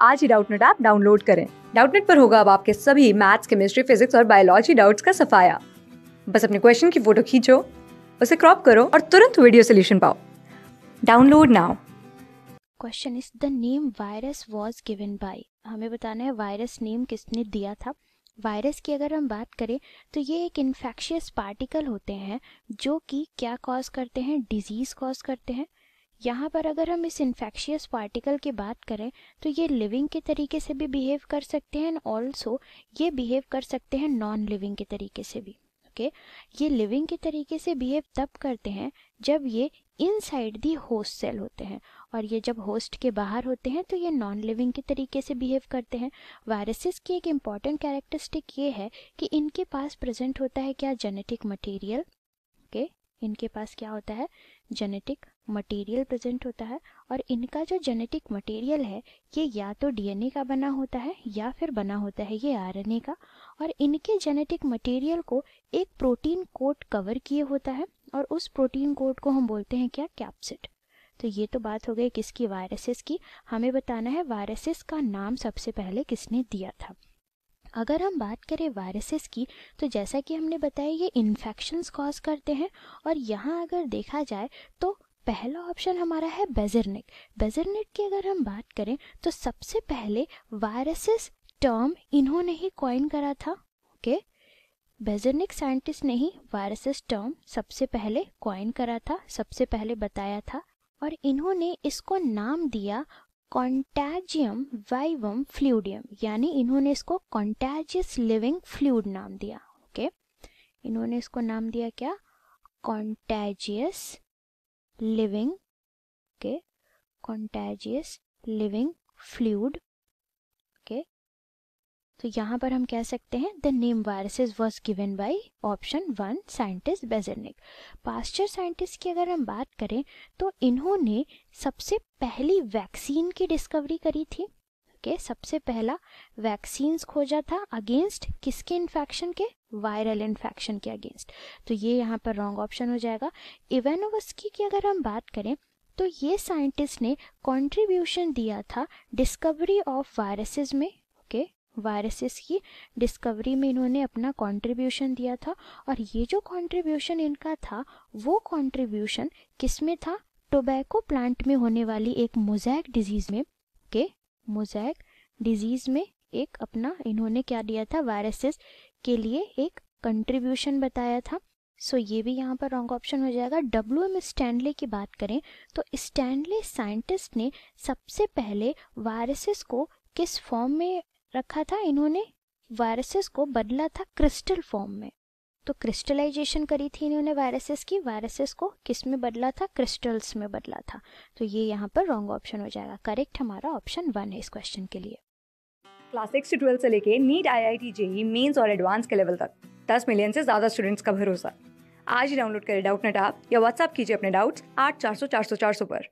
आज ही Doubtnut app download करें। Doubtnut पर होगा अब आपके सभी मैथ्स, केमिस्ट्री, फिजिक्स और बायोलॉजी डाउट्स का सफाया। बस अपने क्वेश्चन की फोटो खींचो, उसे क्रॉप करो और तुरंत वीडियो सोल्यूशन पाओ। Download now. Question is the name virus was given bye. हमें बताना है वायरस नेम किसने दिया था। वायरस की अगर हम बात करें तो ये एक इन्फेक्शियस पार्टिकल होते हैं जो कि क्या कॉज करते हैं, डिजीज कॉज करते हैं। यहाँ पर अगर हम इस इन्फेक्शियस पार्टिकल की बात करें तो ये लिविंग के तरीके से भी बिहेव कर सकते हैं एंड ऑल्सो ये बिहेव कर सकते हैं नॉन लिविंग के तरीके से भी। ओके, ये लिविंग के तरीके से बिहेव तब करते हैं जब ये इनसाइड दी होस्ट सेल होते हैं, और ये जब होस्ट के बाहर होते हैं तो ये नॉन लिविंग के तरीके से बिहेव करते हैं। वायरसेस की एक इम्पॉर्टेंट कैरेक्टरिस्टिक ये है कि इनके पास प्रेजेंट होता है क्या, जेनेटिक मटेरियल। ओके, इनके पास क्या होता है, जेनेटिक मटेरियल प्रेजेंट होता है। और इनका जो जेनेटिक मटेरियल है ये या तो डीएनए का बना होता है या फिर बना होता है ये आरएनए का। और इनके जेनेटिक मटेरियल को एक प्रोटीन कोट कवर किए होता है और उस प्रोटीन कोट को हम बोलते हैं क्या, कैप्सिड। तो ये तो बात हो गई किसकी, वायरसेस की। हमें बताना है वायरसेस का नाम सबसे पहले किसने दिया था। अगर हम बात करें वायरसेस की तो जैसा कि हमने बताया ये इन्फेक्शंस कॉज करते हैं। और यहाँ अगर देखा जाए तो पहला ऑप्शन हमारा है बेजरनिक। बेजरनिक की अगर हम बात करें तो सबसे पहले वायरसेस टर्म इन्होंने ही कॉइन करा था। ओके, बेजरनिक साइंटिस्ट ने ही वायरसेस टर्म सबसे पहले कॉइन करा था, सबसे पहले बताया था। और इन्होंने इसको नाम दिया कॉन्टैजियम वाइवम फ्लूइडियम, यानी इन्होंने इसको कॉन्टैजियस लिविंग फ्लूइड नाम दिया। ओके, इन्होंने इसको नाम दिया क्या, contagious living, okay, contagious living fluid. Okay, तो यहाँ पर हम कह सकते हैं the name viruses was given by option 1 scientist Beijerinck. Pasteur scientist की अगर हम बात करें तो इन्होंने सबसे पहली वैक्सीन की डिस्कवरी करी थी। ओके, सबसे पहला वैक्सीन्स खोजा था अगेंस्ट किसके इन्फेक्शन के, वायरल इन्फेक्शन के अगेंस्ट। तो ये यहाँ पर रॉन्ग ऑप्शन हो जाएगा। इवानोव्स्की की अगर हम बात करें तो ये साइंटिस्ट ने कॉन्ट्रीब्यूशन दिया था डिस्कवरी ऑफ वायरसेस में। ओके, वायरसेस की डिस्कवरी में इन्होंने अपना कंट्रीब्यूशन दिया था। और ये जो कंट्रीब्यूशन इनका था वो कंट्रीब्यूशन किस में था, टोबैको प्लांट में होने वाली एक मोज़ैक डिजीज में। ओके, मोज़ैक डिजीज में एक अपना इन्होंने क्या दिया था, वायरसेस के लिए एक कंट्रीब्यूशन बताया था। सो ये भी यहाँ पर रॉन्ग ऑप्शन हो जाएगा। WM स्टैनले की बात करें तो स्टैनले साइंटिस्ट ने सबसे पहले वायरसेस को किस फॉर्म में रखा था, इन्होंने वायरसेस को बदला था क्रिस्टल फॉर्म में। तो क्रिस्टलाइजेशन करी थी इन्होंने वायरसेस की, वायरसेस को किस में बदला था, क्रिस्टल्स में बदला था। तो ये यहाँ पर रॉन्ग ऑप्शन हो जाएगा। करेक्ट हमारा ऑप्शन 1 है इस क्वेश्चन के लिए। क्लास 6 से 12 से लेके नीट, IIT, JEE मेंस और एडवांस के लेवल तक 10 मिलियन से ज्यादा स्टूडेंट्स का भरोसा। आज ही डाउनलोड करें डाउटनेट ऐप या व्हाट्सएप कीजिए अपने डाउट्स 8400 400 400 पर।